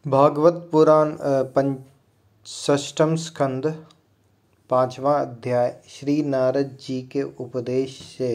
भागवत पुराण पंचष्ठम स्कंद 5वां अध्याय। श्री नारद जी के उपदेश से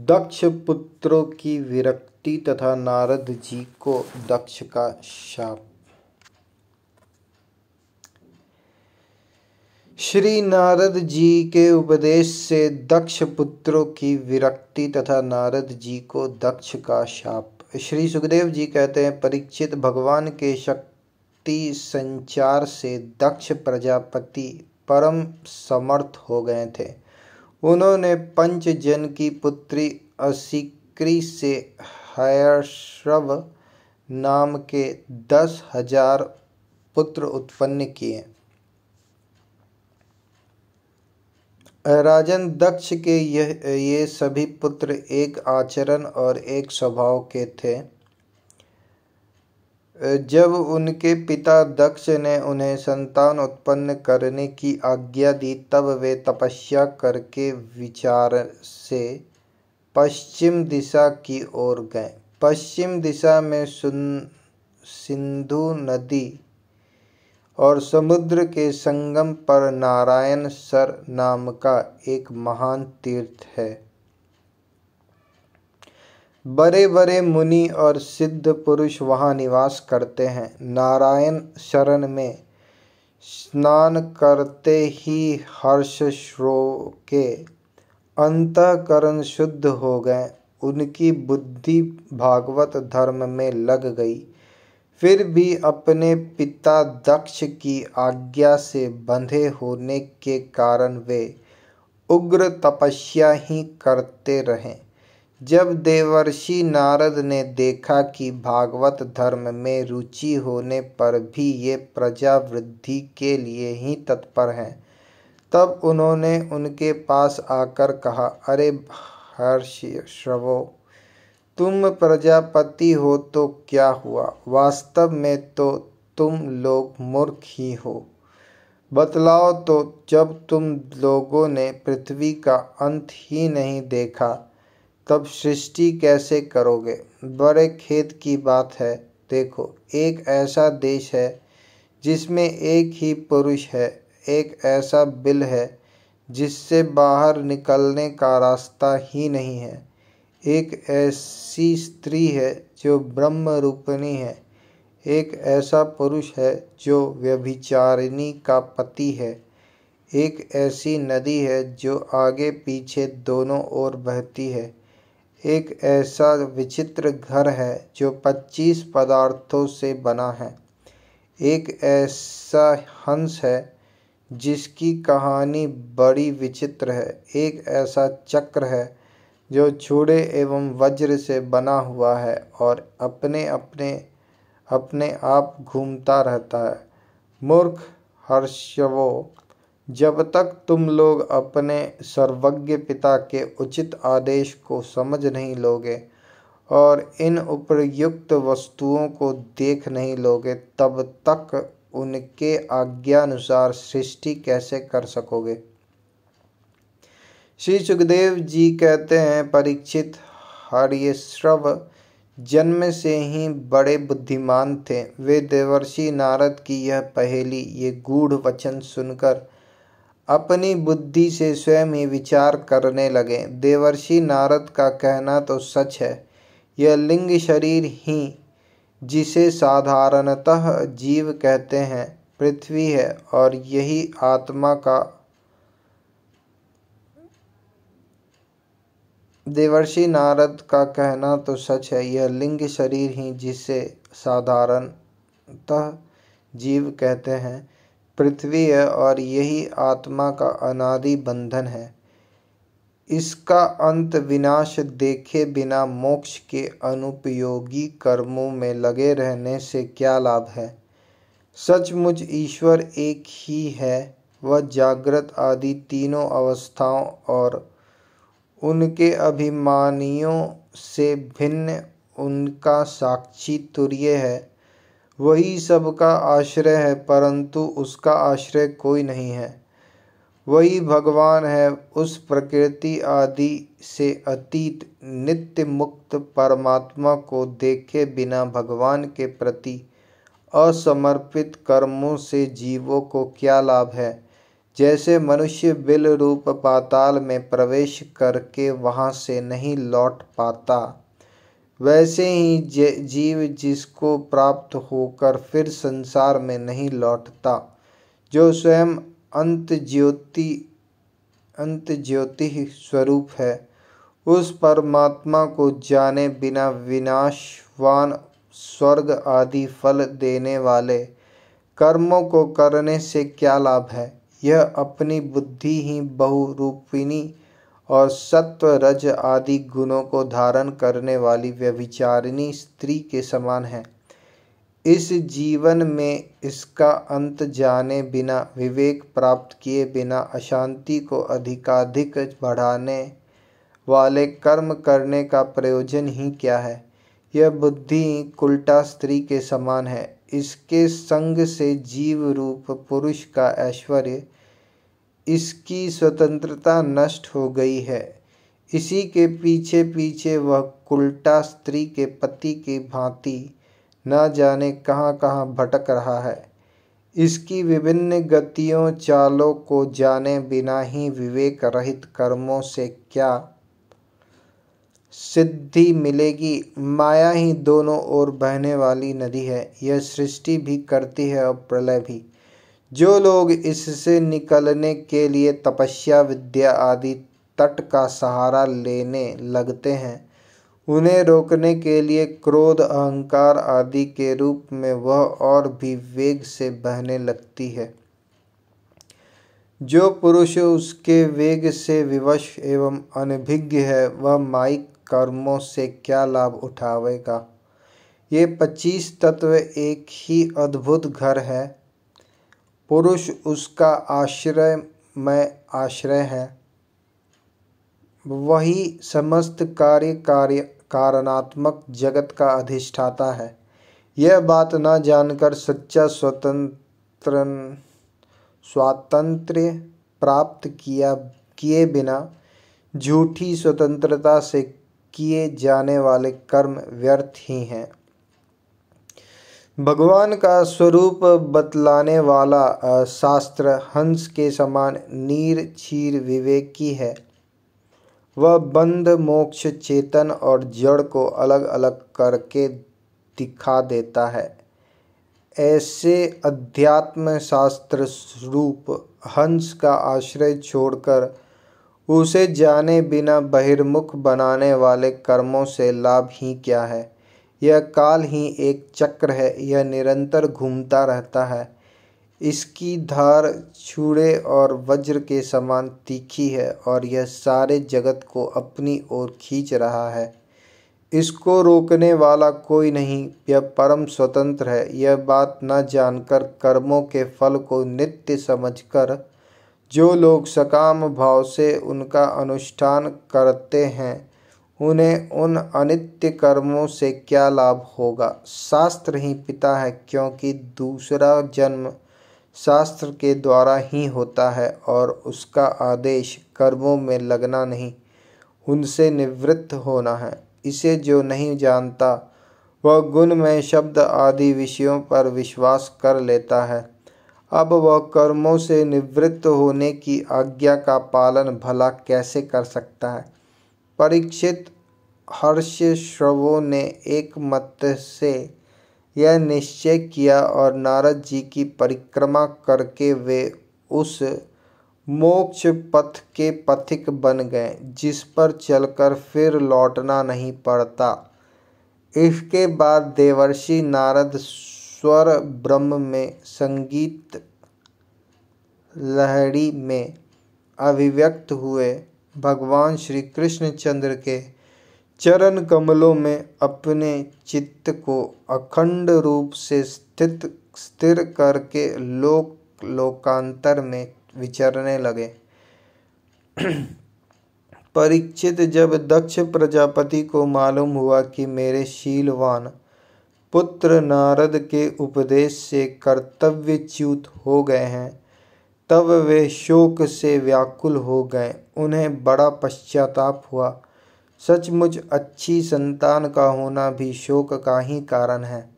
दक्ष पुत्रों की विरक्ति तथा नारद जी को दक्ष का शाप। श्री नारद जी के उपदेश से दक्ष पुत्रों की विरक्ति तथा नारद जी को दक्ष का शाप। श्री सुखदेव जी कहते हैं, परीक्षित, भगवान के शक्ति संचार से दक्ष प्रजापति परम समर्थ हो गए थे। उन्होंने पंचजन की पुत्री असिक्री से हयश्रव नाम के 10,000 पुत्र उत्पन्न किए। राजन दक्ष के ये सभी पुत्र एक आचरण और एक स्वभाव के थे। जब उनके पिता दक्ष ने उन्हें संतान उत्पन्न करने की आज्ञा दी, तब वे तपस्या करके विचार से पश्चिम दिशा की ओर गए। पश्चिम दिशा में सिंधु नदी और समुद्र के संगम पर नारायण सर नाम का एक महान तीर्थ है। बड़े बड़े मुनि और सिद्ध पुरुष वहाँ निवास करते हैं। नारायण शरण में स्नान करते ही हर्ष श्रोके अंतःकरण शुद्ध हो गए। उनकी बुद्धि भागवत धर्म में लग गई। फिर भी अपने पिता दक्ष की आज्ञा से बंधे होने के कारण वे उग्र तपस्या ही करते रहे। जब देवर्षि नारद ने देखा कि भागवत धर्म में रुचि होने पर भी ये प्रजा वृद्धि के लिए ही तत्पर हैं, तब उन्होंने उनके पास आकर कहा, अरे हर्षश्रवो, तुम प्रजापति हो तो क्या हुआ? वास्तव में तो तुम लोग मूर्ख ही हो। बतलाओ तो, जब तुम लोगों ने पृथ्वी का अंत ही नहीं देखा, तब सृष्टि कैसे करोगे? बड़े खेद की बात है। देखो, एक ऐसा देश है जिसमें एक ही पुरुष है, एक ऐसा बिल है जिससे बाहर निकलने का रास्ता ही नहीं है, एक ऐसी स्त्री है जो ब्रह्म रूपिणी है, एक ऐसा पुरुष है जो व्यभिचारिणी का पति है, एक ऐसी नदी है जो आगे पीछे दोनों ओर बहती है, एक ऐसा विचित्र घर है जो 25 पदार्थों से बना है, एक ऐसा हंस है जिसकी कहानी बड़ी विचित्र है, एक ऐसा चक्र है जो चूड़े एवं वज्र से बना हुआ है और अपने आप घूमता रहता है। मूर्ख हर्षवो, जब तक तुम लोग अपने सर्वज्ञ पिता के उचित आदेश को समझ नहीं लोगे और इन उपर्युक्त वस्तुओं को देख नहीं लोगे, तब तक उनके आज्ञानुसार सृष्टि कैसे कर सकोगे? श्री सुखदेव जी कहते हैं, परीक्षित, हर्षश्रव जन्म से ही बड़े बुद्धिमान थे। वे देवर्षि नारद की यह पहेली, ये गूढ़ वचन सुनकर अपनी बुद्धि से स्वयं ही विचार करने लगे। देवर्षि नारद का कहना तो सच है। यह लिंग शरीर ही, जिसे साधारणतः जीव कहते हैं, पृथ्वी है और यही आत्मा का देवर्षि नारद का कहना तो सच है। यह लिंग शरीर ही, जिसे साधारणतः जीव कहते हैं, पृथ्वी है और यही आत्मा का अनादि बंधन है। इसका अंत विनाश देखे बिना मोक्ष के अनुपयोगी कर्मों में लगे रहने से क्या लाभ है? सचमुच ईश्वर एक ही है। वह जागृत आदि तीनों अवस्थाओं और उनके अभिमानियों से भिन्न उनका साक्षी तुर्य है। वही सबका आश्रय है, परंतु उसका आश्रय कोई नहीं है। वही भगवान है। उस प्रकृति आदि से अतीत नित्य मुक्त परमात्मा को देखे बिना भगवान के प्रति असमर्पित कर्मों से जीवों को क्या लाभ है। जैसे मनुष्य बिल रूप पाताल में प्रवेश करके वहां से नहीं लौट पाता, वैसे ही जीव जिसको प्राप्त होकर फिर संसार में नहीं लौटता, जो स्वयं अंत ज्योति स्वरूप है, उस परमात्मा को जाने बिना विनाशवान स्वर्ग आदि फल देने वाले कर्मों को करने से क्या लाभ है। यह अपनी बुद्धि ही बहुरूपिणी और सत्व रज आदि गुणों को धारण करने वाली व्यभिचारिणी स्त्री के समान है। इस जीवन में इसका अंत जाने बिना, विवेक प्राप्त किए बिना अशांति को अधिकाधिक बढ़ाने वाले कर्म करने का प्रयोजन ही क्या है। यह बुद्धि कुलटा स्त्री के समान है। इसके संग से जीव रूप पुरुष का ऐश्वर्य, इसकी स्वतंत्रता नष्ट हो गई है। इसी के पीछे पीछे वह कुलटा स्त्री के पति की भांति न जाने कहाँ कहाँ भटक रहा है। इसकी विभिन्न गतियों चालों को जाने बिना ही विवेक रहित कर्मों से क्या सिद्धि मिलेगी। माया ही दोनों ओर बहने वाली नदी है। यह सृष्टि भी करती है और प्रलय भी। जो लोग इससे निकलने के लिए तपस्या विद्या आदि तट का सहारा लेने लगते हैं, उन्हें रोकने के लिए क्रोध अहंकार आदि के रूप में वह और भी वेग से बहने लगती है। जो पुरुष उसके वेग से विवश एवं अनभिज्ञ है, वह मायिक कर्मों से क्या लाभ उठावेगा। ये 25 तत्व एक ही अद्भुत घर है। पुरुष उसका आश्रयमय आश्रय है। वही समस्त कारणात्मक जगत का अधिष्ठाता है। यह बात न जानकर सच्चा स्वातंत्र्य प्राप्त किए बिना झूठी स्वतंत्रता से किए जाने वाले कर्म व्यर्थ ही हैं। भगवान का स्वरूप बतलाने वाला शास्त्र हंस के समान नीर क्षीर विवेकी है। वह बंध मोक्ष चेतन और जड़ को अलग अलग करके दिखा देता है। ऐसे अध्यात्म शास्त्र रूप हंस का आश्रय छोड़कर उसे जाने बिना बहिर्मुख बनाने वाले कर्मों से लाभ ही क्या है। यह काल ही एक चक्र है। यह निरंतर घूमता रहता है। इसकी धार छुरे और वज्र के समान तीखी है और यह सारे जगत को अपनी ओर खींच रहा है। इसको रोकने वाला कोई नहीं। यह परम स्वतंत्र है। यह बात न जानकर कर्मों के फल को नित्य समझकर जो लोग सकाम भाव से उनका अनुष्ठान करते हैं, उन्हें उन अनित्य कर्मों से क्या लाभ होगा। शास्त्र ही पिता है, क्योंकि दूसरा जन्म शास्त्र के द्वारा ही होता है और उसका आदेश कर्मों में लगना नहीं, उनसे निवृत्त होना है। इसे जो नहीं जानता, वह गुणमय शब्द आदि विषयों पर विश्वास कर लेता है। अब वह कर्मों से निवृत्त होने की आज्ञा का पालन भला कैसे कर सकता है। परीक्षित हर्षश्रवों ने एक मत से यह निश्चय किया और नारद जी की परिक्रमा करके वे उस मोक्ष पथ के पथिक बन गए जिस पर चलकर फिर लौटना नहीं पड़ता। इसके बाद देवर्षि नारद स्वर ब्रह्म में संगीत लहरी में अभिव्यक्त हुए भगवान श्री कृष्णचंद्र के चरण कमलों में अपने चित्त को अखंड रूप से स्थिर करके लोकांतर में विचरने लगे। परीक्षित, जब दक्ष प्रजापति को मालूम हुआ कि मेरे शीलवान पुत्र नारद के उपदेश से कर्तव्यच्युत हो गए हैं, तब वे शोक से व्याकुल हो गए। उन्हें बड़ा पश्चाताप हुआ। सचमुच अच्छी संतान का होना भी शोक का ही कारण है।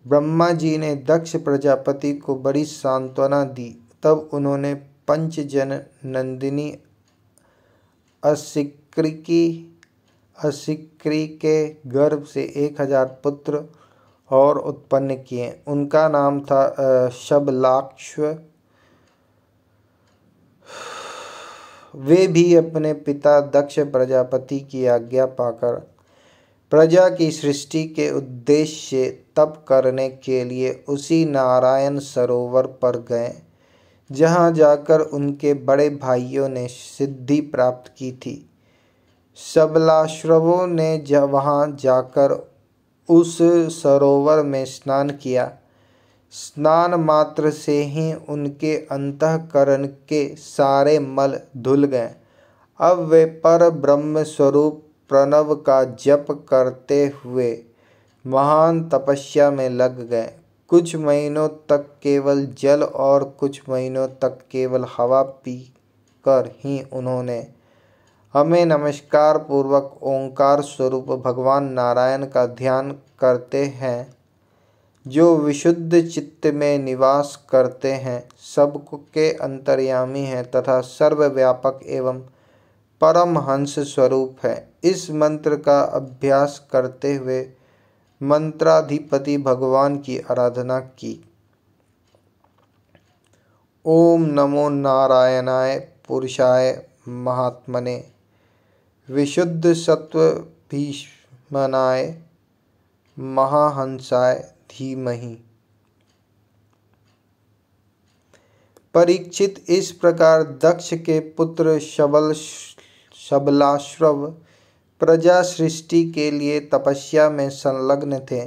ब्रह्मा जी ने दक्ष प्रजापति को बड़ी सांत्वना दी। तब उन्होंने पंचजन नंदिनी असिक्री के गर्भ से 1000 पुत्र और उत्पन्न किए। उनका नाम था शबलाक्ष। वे भी अपने पिता दक्ष प्रजापति की आज्ञा पाकर प्रजा की सृष्टि के उद्देश्य से तप करने के लिए उसी नारायण सरोवर पर गए, जहाँ जाकर उनके बड़े भाइयों ने सिद्धि प्राप्त की थी। सबलाश्रवों ने वहाँ जाकर उस सरोवर में स्नान किया। स्नान मात्र से ही उनके अंतःकरण के सारे मल धुल गए। अब वे पर ब्रह्म स्वरूप प्रणव का जप करते हुए महान तपस्या में लग गए। कुछ महीनों तक केवल जल और कुछ महीनों तक केवल हवा पी कर ही उन्होंने हमें नमस्कार पूर्वक ओंकार स्वरूप भगवान नारायण का ध्यान करते हैं, जो विशुद्ध चित्त में निवास करते हैं, सबके अंतर्यामी हैं तथा सर्वव्यापक एवं परमहंस स्वरूप है। इस मंत्र का अभ्यास करते हुए मंत्राधिपति भगवान की आराधना की। ओम नमो नारायणाय पुरुषाय महात्मने विशुद्ध सत्व भीष्मनाय महाहंसाय धीमहि। परीक्षित, इस प्रकार दक्ष के पुत्र शबलाश्रव प्रजा सृष्टि के लिए तपस्या में संलग्न थे।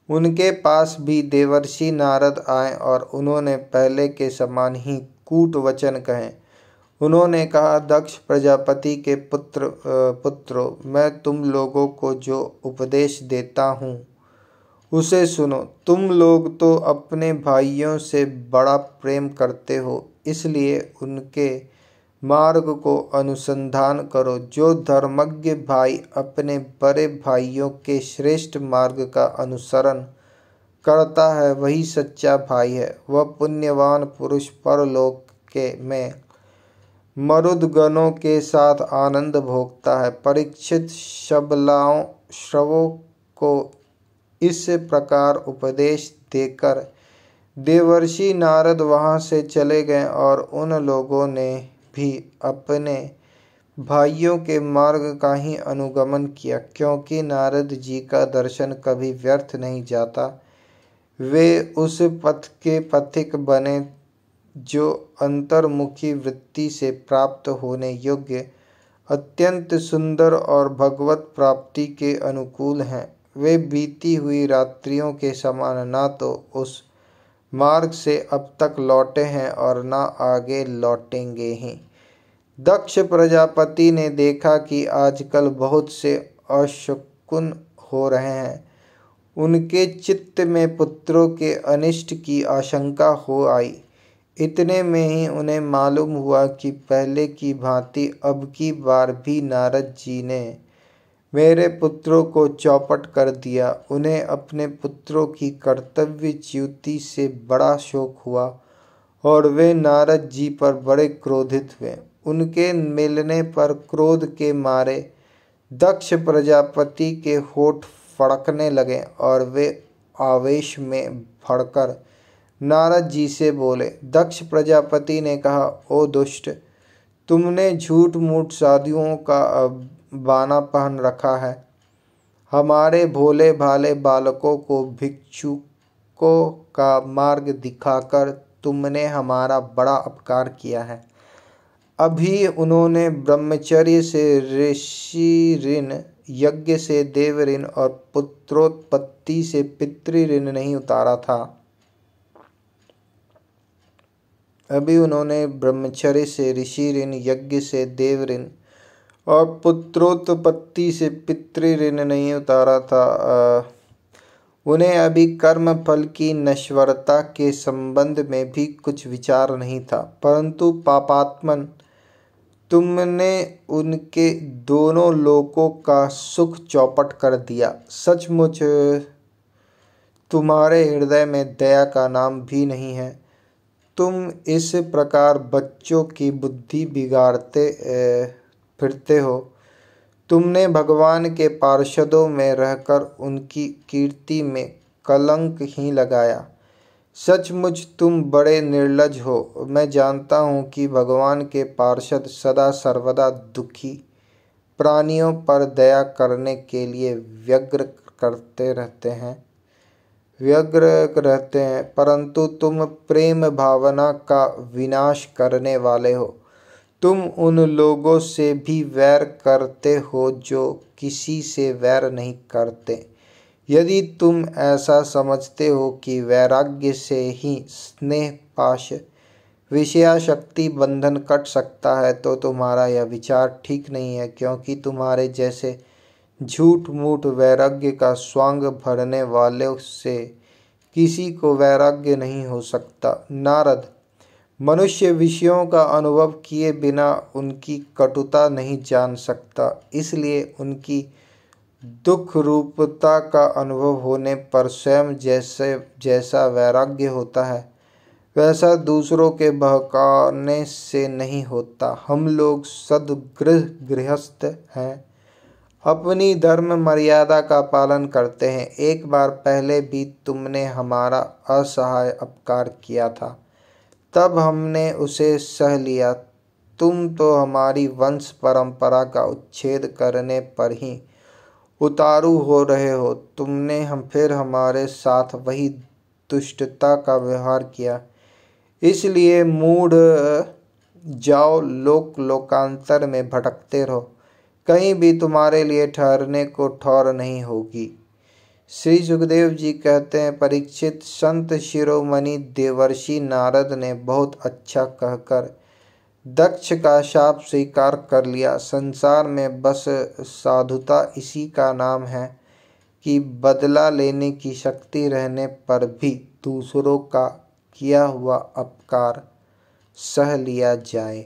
उनके पास भी देवर्षि नारद आए और उन्होंने पहले के समान ही कूट वचन कहे। उन्होंने कहा, दक्ष प्रजापति के पुत्रों, मैं तुम लोगों को जो उपदेश देता हूँ उसे सुनो। तुम लोग तो अपने भाइयों से बड़ा प्रेम करते हो, इसलिए उनके मार्ग को अनुसंधान करो। जो धर्मज्ञ भाई अपने बड़े भाइयों के श्रेष्ठ मार्ग का अनुसरण करता है, वही सच्चा भाई है। वह पुण्यवान पुरुष परलोक में मरुदगणों के साथ आनंद भोगता है। परीक्षित, शबलाश्रवों को इस प्रकार उपदेश देकर देवर्षि नारद वहाँ से चले गए और उन लोगों ने भी अपने भाइयों के मार्ग का ही अनुगमन किया, क्योंकि नारद जी का दर्शन कभी व्यर्थ नहीं जाता। वे उस पथ के पथिक बने जो अंतर्मुखी वृत्ति से प्राप्त होने योग्य, अत्यंत सुंदर और भगवत प्राप्ति के अनुकूल हैं। वे बीती हुई रात्रियों के समान ना तो उस मार्ग से अब तक लौटे हैं और ना आगे लौटेंगे ही। दक्ष प्रजापति ने देखा कि आजकल बहुत से अशकुन हो रहे हैं। उनके चित्त में पुत्रों के अनिष्ट की आशंका हो आई। इतने में ही उन्हें मालूम हुआ कि पहले की भांति अब की बार भी नारद जी ने मेरे पुत्रों को चौपट कर दिया। उन्हें अपने पुत्रों की कर्तव्य च्युति से बड़ा शोक हुआ और वे नारद जी पर बड़े क्रोधित हुए। उनके मिलने पर क्रोध के मारे दक्ष प्रजापति के होठ फड़कने लगे और वे आवेश में भड़कर नारद जी से बोले। दक्ष प्रजापति ने कहा, ओ दुष्ट, तुमने झूठ मूठ साधुओं का बाना पहन रखा है। हमारे भोले भाले बालकों को भिक्षुकों का मार्ग दिखाकर तुमने हमारा बड़ा अपकार किया है। अभी उन्होंने ब्रह्मचर्य से ऋषि ऋण, यज्ञ से देव ऋण और पुत्रोत्पत्ति से पितृ ऋण नहीं उतारा था। अभी उन्होंने ब्रह्मचर्य से ऋषि ऋण, यज्ञ से देव ऋण और पुत्रोत्पत्ति से पितृ ऋण नहीं उतारा था। उन्हें अभी कर्म फल की नश्वरता के संबंध में भी कुछ विचार नहीं था। परंतु पापात्मन, तुमने उनके दोनों लोकों का सुख चौपट कर दिया। सचमुच तुम्हारे हृदय में दया का नाम भी नहीं है। तुम इस प्रकार बच्चों की बुद्धि बिगाड़ते फिरते हो। तुमने भगवान के पार्षदों में रहकर उनकी कीर्ति में कलंक ही लगाया। सचमुच तुम बड़े निर्लज हो। मैं जानता हूँ कि भगवान के पार्षद सदा सर्वदा दुखी प्राणियों पर दया करने के लिए व्यग्र रहते हैं, परंतु तुम प्रेम भावना का विनाश करने वाले हो। तुम उन लोगों से भी वैर करते हो जो किसी से वैर नहीं करते। यदि तुम ऐसा समझते हो कि वैराग्य से ही स्नेह पाश विषयाशक्ति बंधन कट सकता है तो तुम्हारा यह विचार ठीक नहीं है, क्योंकि तुम्हारे जैसे झूठ मूठ वैराग्य का स्वांग भरने वालों से किसी को वैराग्य नहीं हो सकता। नारद, मनुष्य विषयों का अनुभव किए बिना उनकी कटुता नहीं जान सकता, इसलिए उनकी दुख रूपता का अनुभव होने पर स्वयं जैसा वैराग्य होता है वैसा दूसरों के बहकाने से नहीं होता। हम लोग गृहस्थ हैं, अपनी धर्म मर्यादा का पालन करते हैं। एक बार पहले भी तुमने हमारा असहाय अपकार किया था, तब हमने उसे सह लिया। तुम तो हमारी वंश परंपरा का उच्छेद करने पर ही उतारू हो रहे हो। तुमने फिर हमारे साथ वही दुष्टता का व्यवहार किया। इसलिए मूढ़ जाओ, लोकांतर में भटकते रहो, कहीं भी तुम्हारे लिए ठहरने को ठौर नहीं होगी। श्री सुखदेव जी कहते हैं, परीक्षित, संत शिरोमणि देवर्षि नारद ने बहुत अच्छा कहकर दक्ष का शाप स्वीकार कर लिया। संसार में बस साधुता इसी का नाम है कि बदला लेने की शक्ति रहने पर भी दूसरों का किया हुआ अपकार सह लिया जाए।